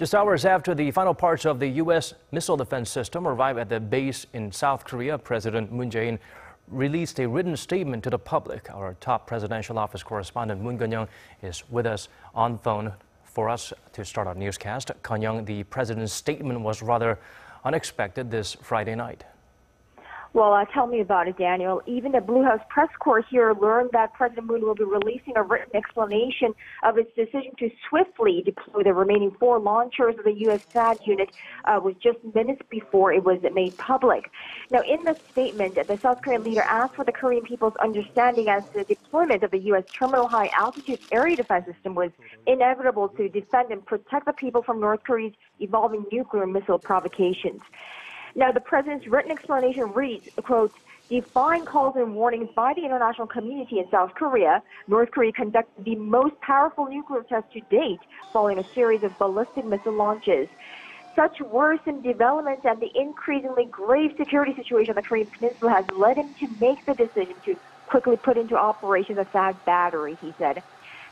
Just hours after the final parts of the U.S. missile defense system arrived at the base in South Korea, President Moon Jae-in released a written statement to the public. Our top presidential office correspondent Moon Keun-young is with us on phone for us to start our newscast. Keun-young, the president's statement was rather unexpected this Friday night. Well, tell me about it, Daniel. Even the Blue House press corps here learned that President Moon will be releasing a written explanation of his decision to swiftly deploy the remaining 4 launchers of the U.S. THAAD unit was just minutes before it was made public. Now, in the statement, the South Korean leader asked for the Korean people's understanding as the deployment of the U.S. Terminal High Altitude Area Defense System was inevitable to defend and protect the people from North Korea's evolving nuclear missile provocations. Now, the president's written explanation reads, quote, defying calls and warnings by the international community in South Korea, North Korea conducted the most powerful nuclear test to date following a series of ballistic missile launches. Such worrisome developments and the increasingly grave security situation on the Korean Peninsula has led him to make the decision to quickly put into operation the THAAD battery, he said.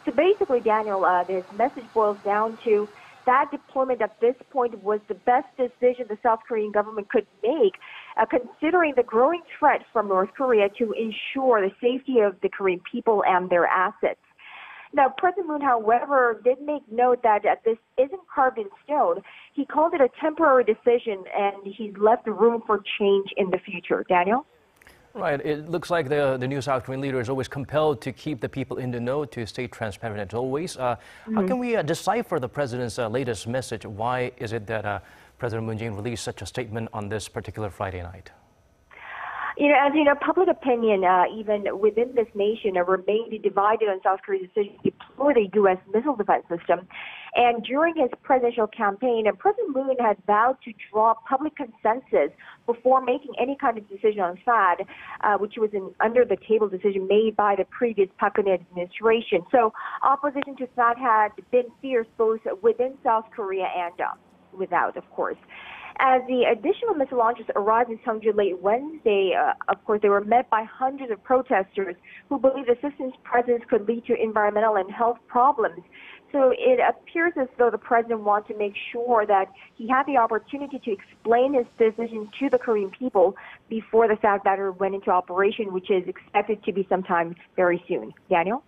So basically, Daniel, this message boils down to that deployment at this point was the best decision the South Korean government could make, considering the growing threat from North Korea to ensure the safety of the Korean people and their assets. Now, President Moon, however, did make note that this isn't carved in stone. He called it a temporary decision, and he's left room for change in the future. Daniel? Right. It looks like the new South Korean leader is always compelled to keep the people in the know, to stay transparent as always. How can we decipher the president's latest message? Why is it that President Moon Jae-in released such a statement on this particular Friday night? As you know, public opinion, even within this nation, remained divided on South Korea's decision to deploy the U.S. missile defense system. And during his presidential campaign, President Moon had vowed to draw public consensus before making any kind of decision on THAAD, which was an under-the-table decision made by the previous Park Geun-hye administration. So opposition to THAAD had been fierce both within South Korea and without, of course. As the additional missile launches arrived in Seongju late Wednesday, of course, they were met by hundreds of protesters who believe the system's presence could lead to environmental and health problems. So it appears as though the president wants to make sure that he had the opportunity to explain his decision to the Korean people before the THAAD battery went into operation, which is expected to be sometime very soon. Daniel?